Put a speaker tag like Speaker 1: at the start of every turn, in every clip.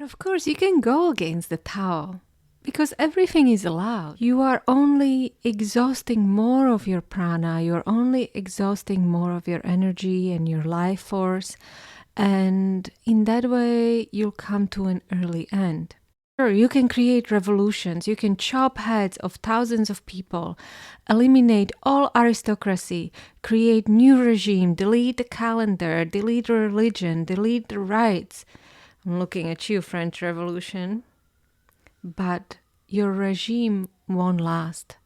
Speaker 1: Of course, you can go against the Tao because everything is allowed. You are only exhausting more of your prana, you're only exhausting more of your energy and your life force, and in that way, you'll come to an early end. Sure, you can create revolutions, you can chop heads of thousands of people, eliminate all aristocracy, create new regime, delete the calendar, delete religion, delete the rights. I'm looking at you, French Revolution. But your regime won't last.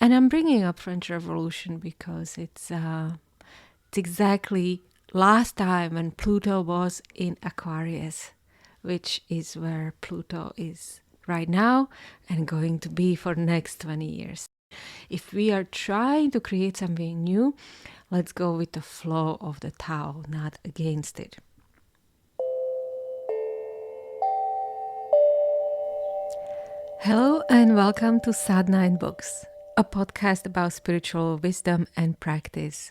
Speaker 1: And I'm bringing up French Revolution because it's exactly last time when Pluto was in Aquarius, which is where Pluto is right now and going to be for the next 20 years. If we are trying to create something new, let's go with the flow of the Tao, not against it. Hello and welcome to Sadhana in Books, a podcast about spiritual wisdom and practice.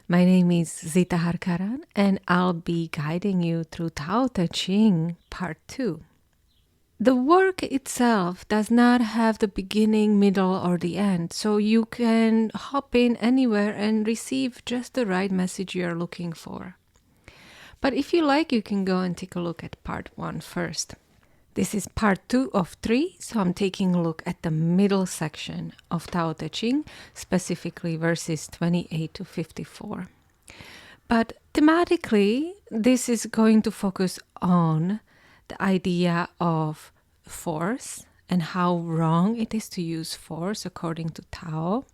Speaker 1: My name is Zita and I'll be guiding you through Tao Te Ching Part 2. The work itself does not have the beginning, middle, or the end, so you can hop in anywhere and receive just the right message you're looking for. But if you like, you can go and take a look at Part 1 first. This is part 2 of 3, so I'm taking a look at the middle section of Tao Te Ching, specifically verses 28 to 54. But thematically, this is going to focus on the idea of force and how wrong it is to use force according to Tao,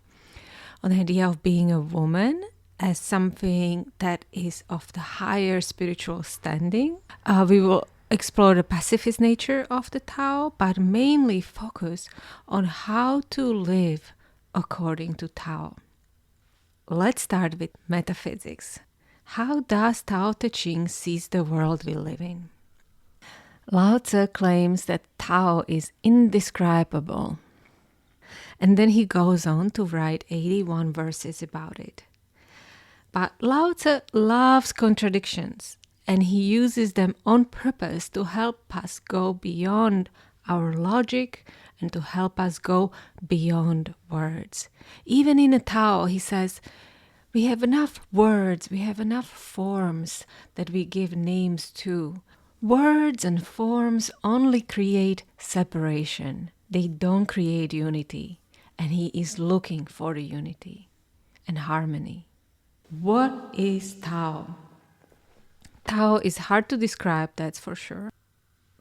Speaker 1: on the idea of being a woman as something that is of the higher spiritual standing. We will explore the pacifist nature of the Tao, but mainly focus on how to live according to Tao. Let's start with metaphysics. How does Tao Te Ching sees the world we live in? Lao Tzu claims that Tao is indescribable. And then he goes on to write 81 verses about it. But Lao Tzu loves contradictions, and he uses them on purpose to help us go beyond our logic and to help us go beyond words. Even in the Tao, he says, we have enough words, we have enough forms that we give names to. Words and forms only create separation. They don't create unity. And he is looking for the unity and harmony. What is Tao? Tao is hard to describe, that's for sure.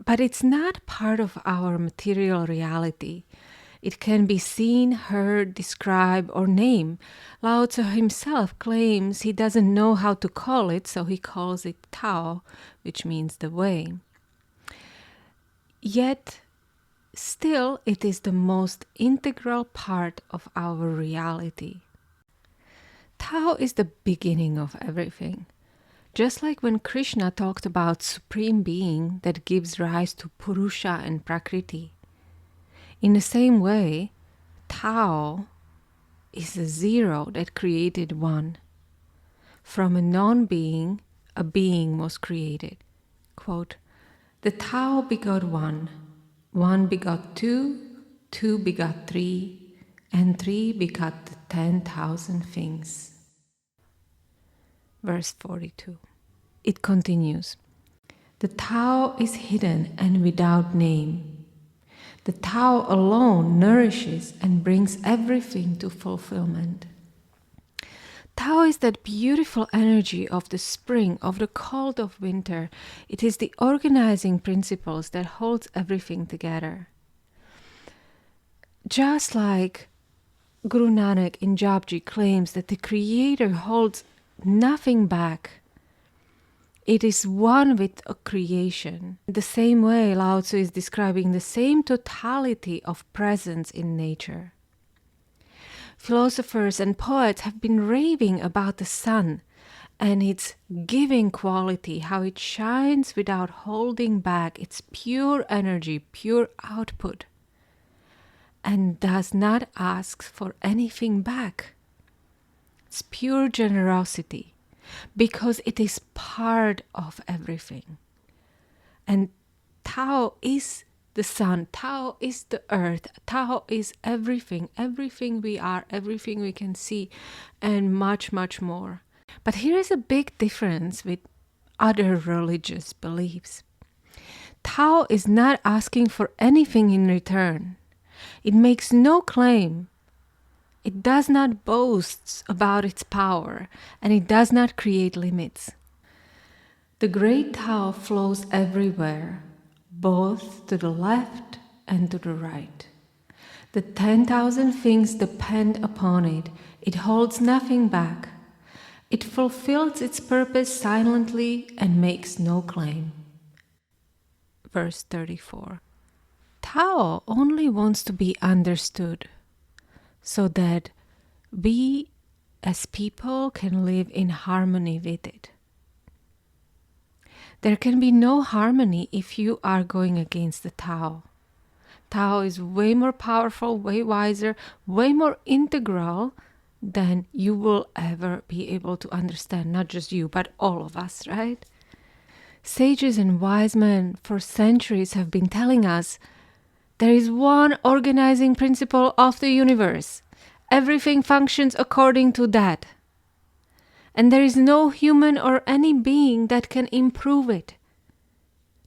Speaker 1: But it's not part of our material reality. It can be seen, heard, described, or named. Lao Tzu himself claims he doesn't know how to call it, so he calls it Tao, which means the way. Yet, still, it is the most integral part of our reality. Tao is the beginning of everything. Just like when Krishna talked about Supreme Being that gives rise to Purusha and Prakriti. In the same way, Tao is a zero that created one. From a non-being, a being was created. Quote, the Tao begot one, one begot two, two begot three, and three begot the 10,000 things. Verse 42. It continues. The Tao is hidden and without name. The Tao alone nourishes and brings everything to fulfillment. Tao is that beautiful energy of the spring, of the cold of winter. It is the organizing principles that holds everything together. Just like Guru Nanak in Japji claims that the Creator holds nothing back. It is one with a creation. The same way Lao Tzu is describing the same totality of presence in nature. Philosophers and poets have been raving about the sun and its giving quality, how it shines without holding back its pure energy, pure output, and does not ask for anything back. It's pure generosity because it is part of everything. And Tao is the sun, Tao is the earth, Tao is everything, everything we are, everything we can see, and much, much more. But here is a big difference with other religious beliefs. Tao is not asking for anything in return. It makes no claim. It does not boast about its power, and it does not create limits. The great Tao flows everywhere, both to the left and to the right. The 10,000 things depend upon it. It holds nothing back. It fulfills its purpose silently and makes no claim. Verse 34. Tao only wants to be understood so that we as people can live in harmony with it. There can be no harmony if you are going against the Tao. Tao is way more powerful, way wiser, way more integral than you will ever be able to understand. Not just you, but all of us, right? Sages and wise men for centuries have been telling us there is one organizing principle of the universe. Everything functions according to that. And there is no human or any being that can improve it,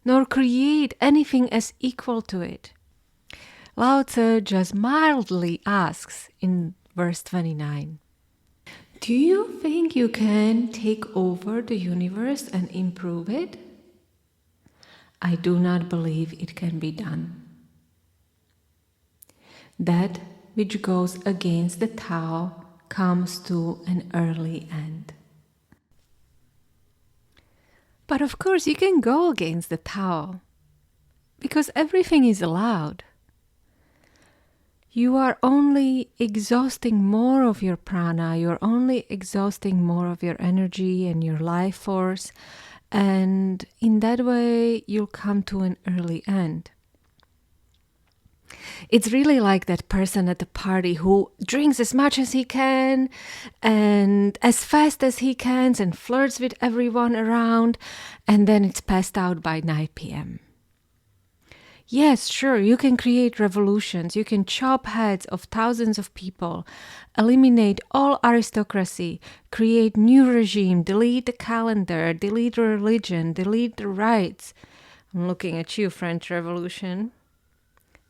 Speaker 1: nor create anything as equal to it. Lao Tzu just mildly asks in verse 29, do you think you can take over the universe and improve it? I do not believe it can be done. That which goes against the Tao comes to an early end. But of course you can go against the Tao, because everything is allowed. You are only exhausting more of your prana, you're only exhausting more of your energy and your life force, and in that way you'll come to an early end. It's really like that person at the party who drinks as much as he can and as fast as he can and flirts with everyone around, and then it's passed out by 9 p.m. Yes, sure, you can create revolutions, you can chop heads of thousands of people, eliminate all aristocracy, create new regime, delete the calendar, delete religion, delete the rights. I'm looking at you, French Revolution.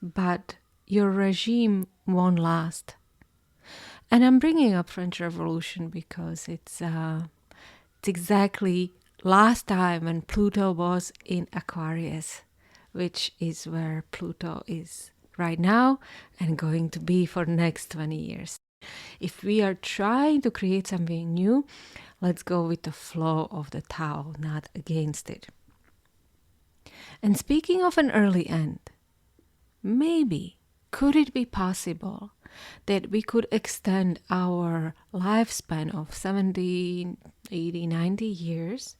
Speaker 1: But your regime won't last. And I'm bringing up French Revolution because it's exactly last time when Pluto was in Aquarius, which is where Pluto is right now and going to be for the next 20 years. If we are trying to create something new, let's go with the flow of the Tao, not against it. And speaking of an early end, maybe, could it be possible that we could extend our lifespan of 70, 80, 90 years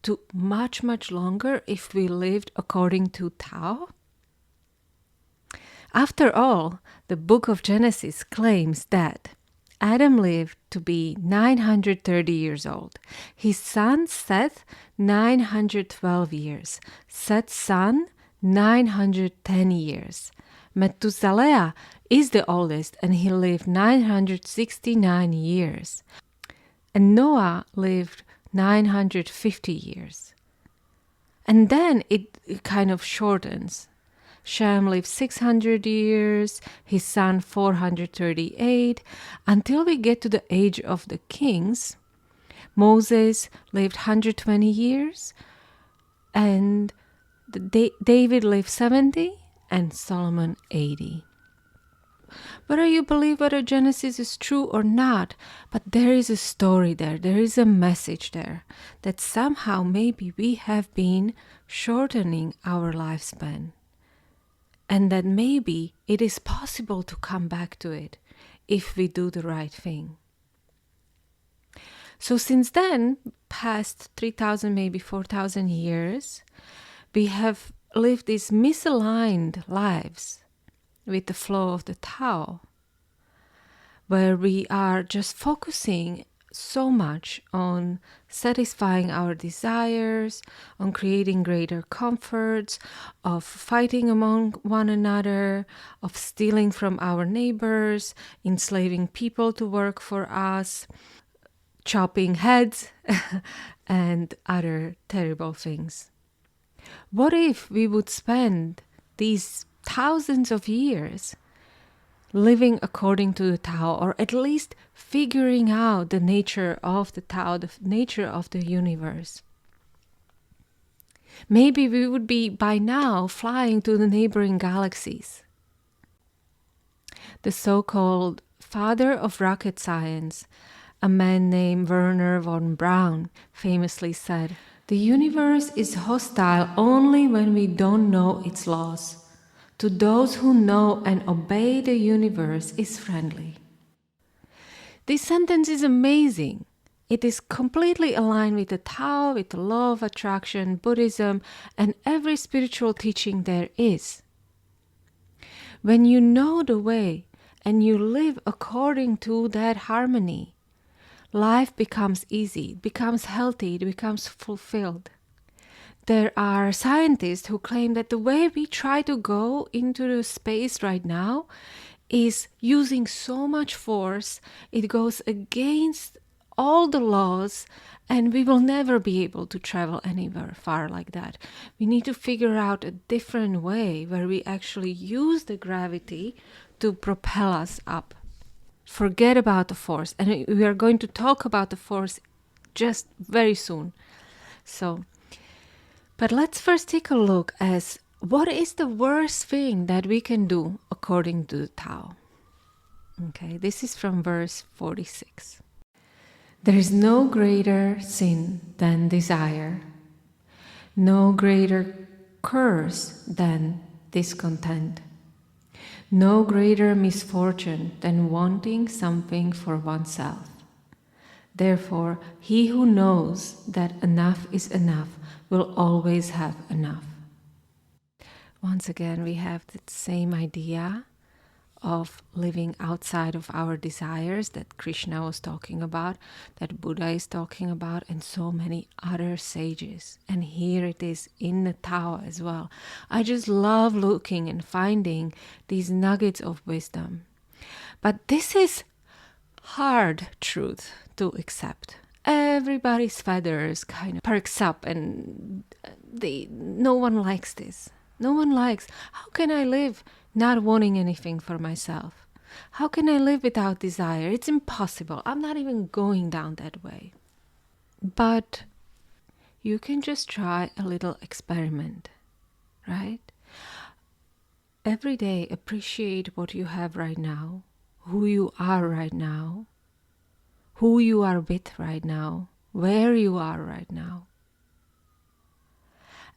Speaker 1: to much, much longer if we lived according to Tao? After all, the book of Genesis claims that Adam lived to be 930 years old. His son Seth, 912 years. Seth's son, 910 years. Methuselah is the oldest and he lived 969 years. And Noah lived 950 years. And then it kind of shortens. Shem lived 600 years, his son 438, until we get to the age of the kings. Moses lived 120 years, and David lived 70, and Solomon 80. Whether you believe whether Genesis is true or not, but there is a story there, there is a message there, that somehow maybe we have been shortening our lifespan. And that maybe it is possible to come back to it if we do the right thing. So since then, past 3,000, maybe 4,000 years, we have lived these misaligned lives with the flow of the Tao, where we are just focusing so much on satisfying our desires, on creating greater comforts, of fighting among one another, of stealing from our neighbors, enslaving people to work for us, chopping heads, and other terrible things. What if we would spend these thousands of years living according to the Tao, or at least figuring out the nature of the Tao, the nature of the universe? Maybe we would be by now flying to the neighboring galaxies. The so-called father of rocket science, a man named Werner Von Brown, famously said, "The universe is hostile only when we don't know its laws. To those who know and obey, the universe is friendly." This sentence is amazing. It is completely aligned with the Tao, with the law of attraction, Buddhism, and every spiritual teaching there is. When you know the way and you live according to that harmony, life becomes easy, it becomes healthy, it becomes fulfilled. There are scientists who claim that the way we try to go into the space right now is using so much force, it goes against all the laws, and we will never be able to travel anywhere far like that. We need to figure out a different way where we actually use the gravity to propel us up. Forget about the force, and we are going to talk about the force just very soon. But let's first take a look at what is the worst thing that we can do according to the Tao. Okay, this is from verse 46. There is no greater sin than desire, no greater curse than discontent, no greater misfortune than wanting something for oneself. Therefore, he who knows that enough is enough will always have enough. Once again, we have the same idea of living outside of our desires that Krishna was talking about, that Buddha is talking about, and so many other sages. And here it is in the Tao as well. I just love looking and finding these nuggets of wisdom. But this is hard truth to accept. Everybody's feathers kind of perks up, and no one likes this. No one likes, how can I live not wanting anything for myself? How can I live without desire? It's impossible. I'm not even going down that way. But you can just try a little experiment, right? Every day appreciate what you have right now, who you are right now, who you are with right now, where you are right now.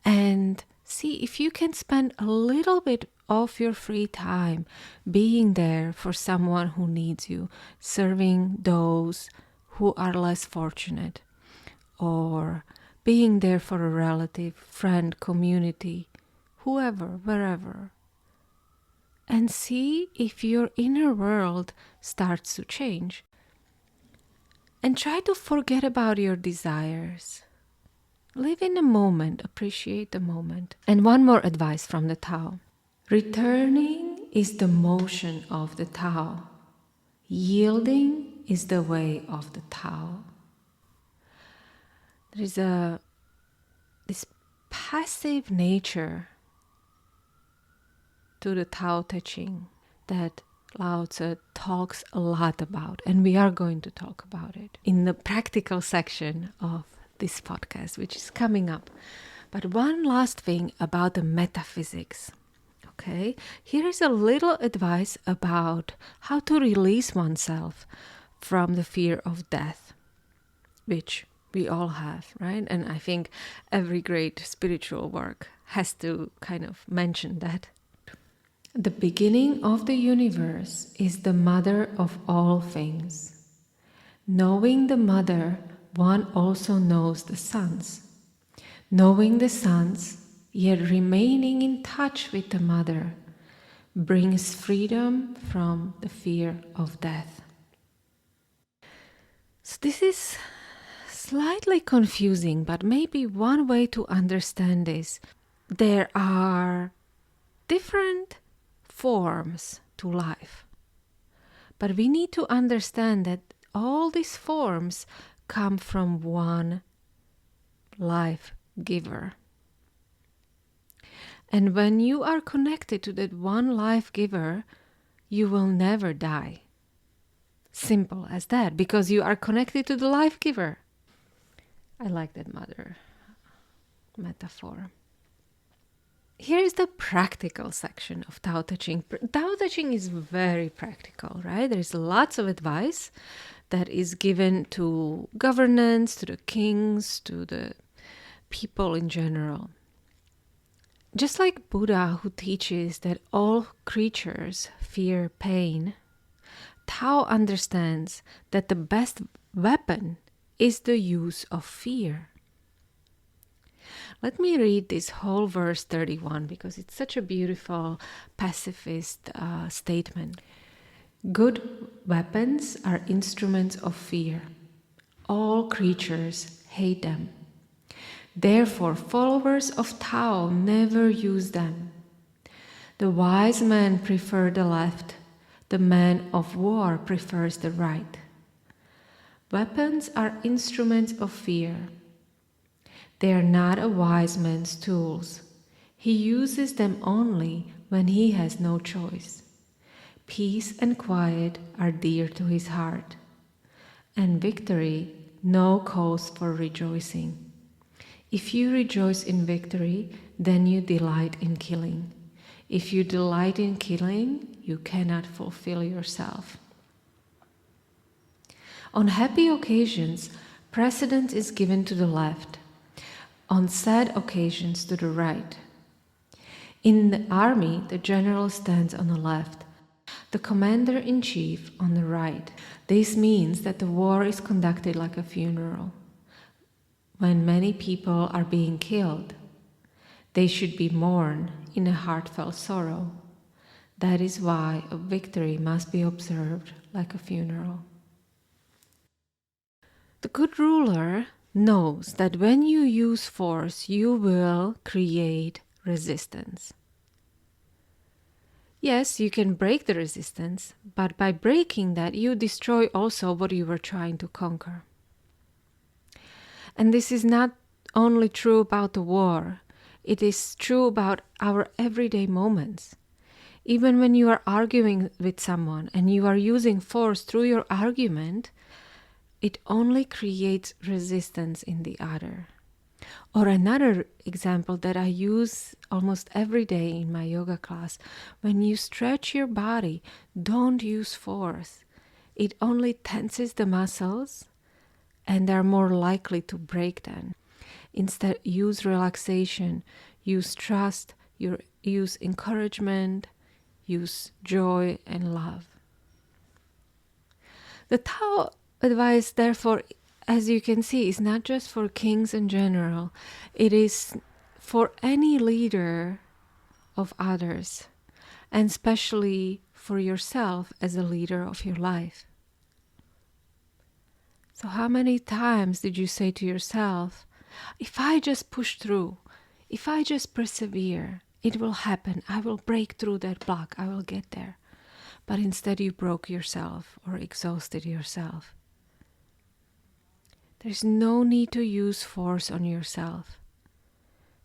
Speaker 1: And see if you can spend a little bit of your free time being there for someone who needs you, serving those who are less fortunate, or being there for a relative, friend, community, whoever, wherever. And see if your inner world starts to change. And try to forget about your desires. Live in the moment, appreciate the moment. And one more advice from the Tao. Returning is the motion of the Tao. Yielding is the way of the Tao. There is this passive nature to the Tao Te Ching that Lao Tzu talks a lot about, and we are going to talk about it in the practical section of this podcast, which is coming up. But one last thing about the metaphysics. Okay, here is a little advice about how to release oneself from the fear of death, which we all have, right? And I think every great spiritual work has to kind of mention that. The beginning of the universe is the mother of all things. Knowing the mother, one also knows the sons. Knowing the sons, yet remaining in touch with the mother, brings freedom from the fear of death. So this is slightly confusing, but maybe one way to understand this, there are different forms to life. But we need to understand that all these forms come from one life giver. And when you are connected to that one life giver, you will never die. Simple as that, because you are connected to the life giver. I like that mother metaphor. Here is the practical section of Tao Te Ching. Tao Te Ching is very practical, right? There is lots of advice that is given to governance, to the kings, to the people in general. Just like Buddha, who teaches that all creatures fear pain, Tao understands that the best weapon is the use of fear. Let me read this whole verse 31 because it's such a beautiful pacifist statement. Good weapons are instruments of fear. All creatures hate them. Therefore, followers of Tao never use them. The wise man prefers the left. The man of war prefers the right. Weapons are instruments of fear. They are not a wise man's tools. He uses them only when he has no choice. Peace and quiet are dear to his heart, and victory no cause for rejoicing. If you rejoice in victory, then you delight in killing. If you delight in killing, you cannot fulfill yourself. On happy occasions, precedence is given to the left. On sad occasions, to the right. In the army, the general stands on the left, the commander-in-chief on the right. This means that the war is conducted like a funeral. When many people are being killed, they should be mourned in a heartfelt sorrow. That is why a victory must be observed like a funeral. The good ruler knows that when you use force, you will create resistance. Yes, you can break the resistance, but by breaking that, you destroy also what you were trying to conquer. And this is not only true about the war, it is true about our everyday moments. Even when you are arguing with someone and you are using force through your argument, it only creates resistance in the other. Or another example that I use almost every day in my yoga class, when you stretch your body, don't use force. It only tenses the muscles and they're more likely to break then. Instead, use relaxation, use trust, use encouragement, use joy and love. The Tao advice, therefore, as you can see, is not just for kings in general. It is for any leader of others, and especially for yourself as a leader of your life. So how many times did you say to yourself, if I just push through, if I just persevere, it will happen. I will break through that block. I will get there. But instead you broke yourself or exhausted yourself. There's no need to use force on yourself.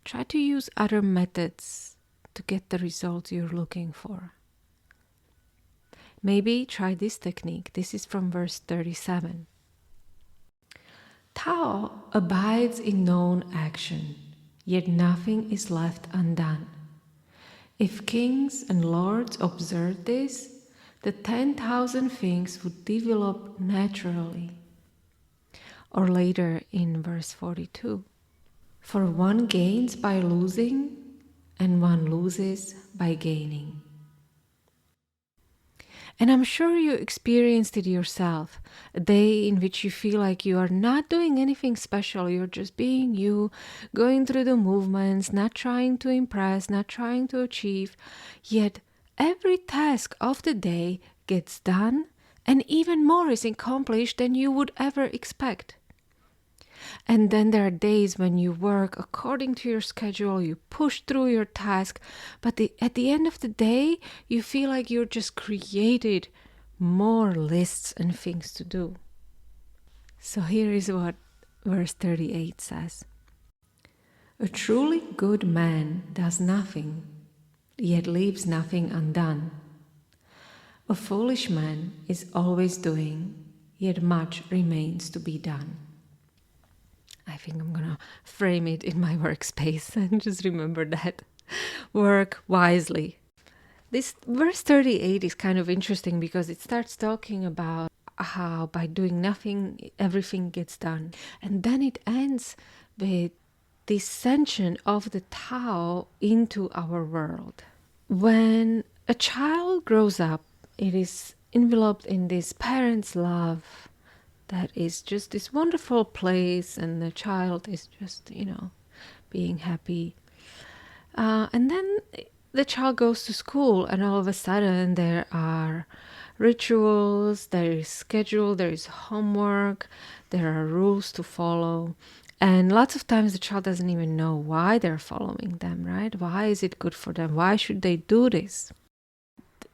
Speaker 1: Try to use other methods to get the results you're looking for. Maybe try this technique. This is from verse 37. Tao abides in known action, yet nothing is left undone. If kings and lords observed this, the 10,000 things would develop naturally. Or later in verse 42. For one gains by losing, and one loses by gaining. And I'm sure you experienced it yourself, a day in which you feel like you are not doing anything special, you're just being you, going through the movements, not trying to impress, not trying to achieve, yet every task of the day gets done And even more is accomplished than you would ever expect. And then there are days when you work according to your schedule, you push through your task, but at the end of the day, you feel like you're just created more lists and things to do. So here is what verse 38 says. A truly good man does nothing, yet leaves nothing undone. A foolish man is always doing, yet much remains to be done. I think I'm gonna frame it in my workspace and just remember that. Work wisely. This verse 38 is kind of interesting because it starts talking about how by doing nothing, everything gets done. And then it ends with dissension of the Tao into our world. When a child grows up, it is enveloped in this parent's love that is just this wonderful place, and the child is just, being happy. And then the child goes to school, and all of a sudden there are rituals, there is schedule, there is homework, there are rules to follow. And lots of times the child doesn't even know why they're following them, right? Why is it good for them? Why should they do this?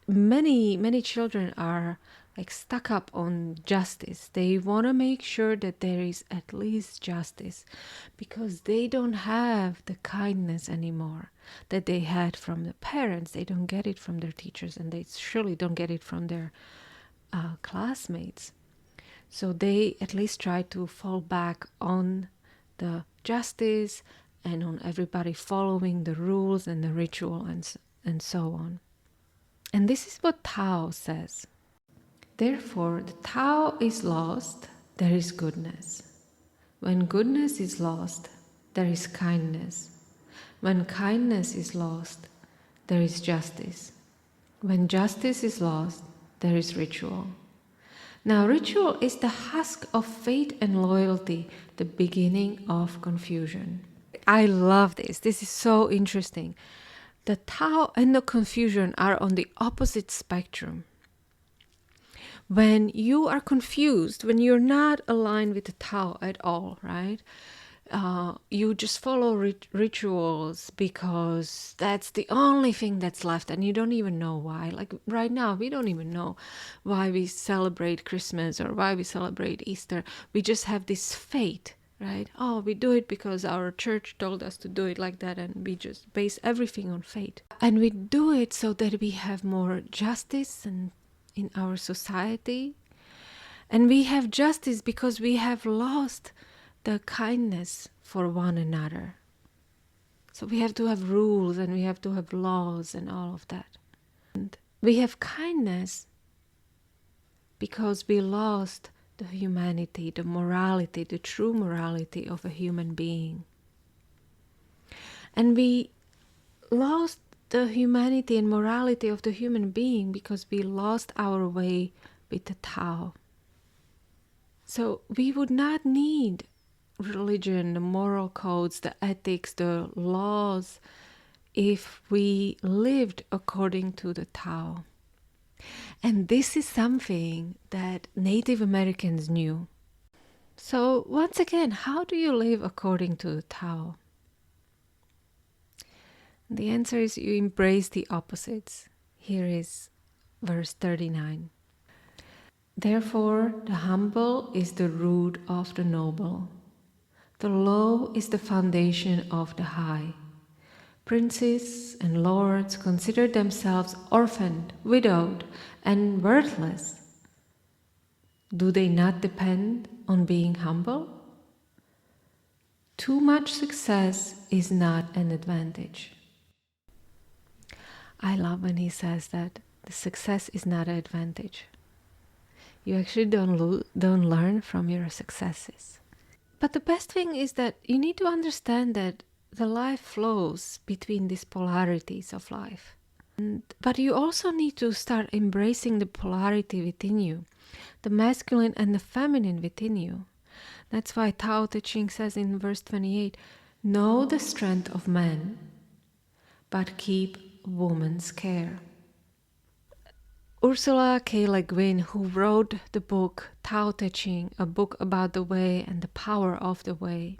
Speaker 1: Many children are like stuck up on justice. They want to make sure that there is at least justice because they don't have the kindness anymore that they had from the parents. They don't get it from their teachers, and they surely don't get it from their classmates. So they at least try to fall back on the justice and on everybody following the rules and the ritual and so on. And this is what Tao says. Therefore, the Tao is lost, there is goodness. When goodness is lost, there is kindness. When kindness is lost, there is justice. When justice is lost, there is ritual. Now, ritual is the husk of faith and loyalty, the beginning of confusion. I love this. This is so interesting. The Tao and the confusion are on the opposite spectrum. When you are confused, when you're not aligned with the Tao at all, right? You just follow rituals because that's the only thing that's left, and you don't even know why. Like right now, we don't even know why we celebrate Christmas or why we celebrate Easter. We just have this faith, right? Oh, we do it because our church told us to do it like that, and we just base everything on faith. And we do it so that we have more justice and in our society. And we have justice because we have lost the kindness for one another. So we have to have rules and we have to have laws and all of that. And we have kindness because we lost the humanity, the morality, the true morality of a human being. And we lost the humanity and morality of the human being because we lost our way with the Tao. So we would not need religion, the moral codes, the ethics, the laws, if we lived according to the Tao. And this is something that Native Americans knew. So once again, how do you live according to the Tao? The answer is you embrace the opposites. Here is verse 39. Therefore, the humble is the root of the noble. The low is the foundation of the high. Princes and lords consider themselves orphaned, widowed, and worthless. Do they not depend on being humble? Too much success is not an advantage. I love when he says that the success is not an advantage. You actually don't learn from your successes. But the best thing is that you need to understand that the life flows between these polarities of life. But you also need to start embracing the polarity within you, the masculine and the feminine within you. That's why Tao Te Ching says in verse 28, know the strength of man, but keep woman's care. Ursula K. Le Guin, who wrote the book Tao Te Ching, a book about the way and the power of the way,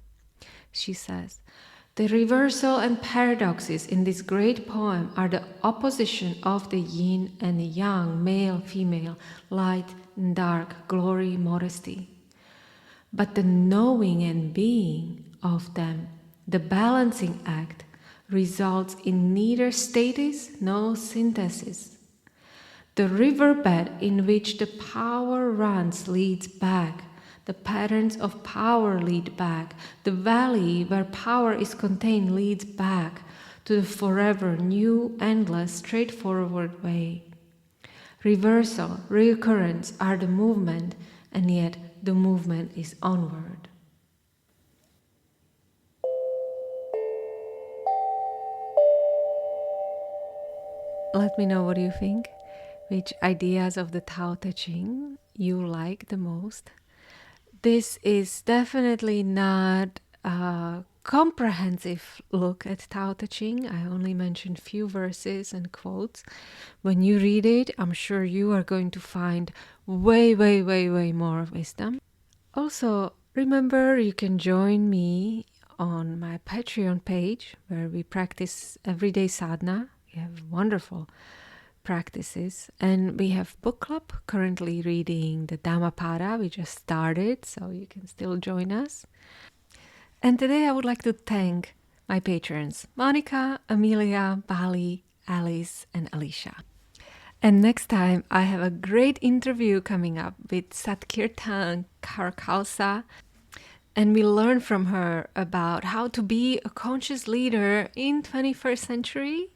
Speaker 1: she says, "The reversal and paradoxes in this great poem are the opposition of the yin and the yang, male, female, light and dark, glory, modesty. But the knowing and being of them, the balancing act, results in neither stasis nor synthesis. The riverbed in which the power runs leads back. The patterns of power lead back. The valley where power is contained leads back to the forever new, endless, straightforward way. Reversal, recurrence are the movement, and yet the movement is onward." Let me know what you think. Which ideas of the Tao Te Ching you like the most? This is definitely not a comprehensive look at Tao Te Ching. I only mentioned few verses and quotes. When you read it, I'm sure you are going to find way more wisdom. Also, remember you can join me on my Patreon page where we practice everyday sadhana. We have wonderful practices, and we have book club, currently reading the Dhammapada. We just started, so you can still join us. And today I would like to thank my patrons, Monica, Amelia, Bali, Alice and Alicia. And next time I have a great interview coming up with Satkirtan Karkalsa, and we learn from her about how to be a conscious leader in 21st century,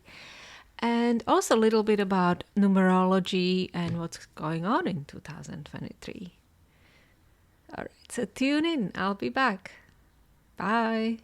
Speaker 1: and also a little bit about numerology and what's going on in 2023. All right, so tune in. I'll be back. Bye.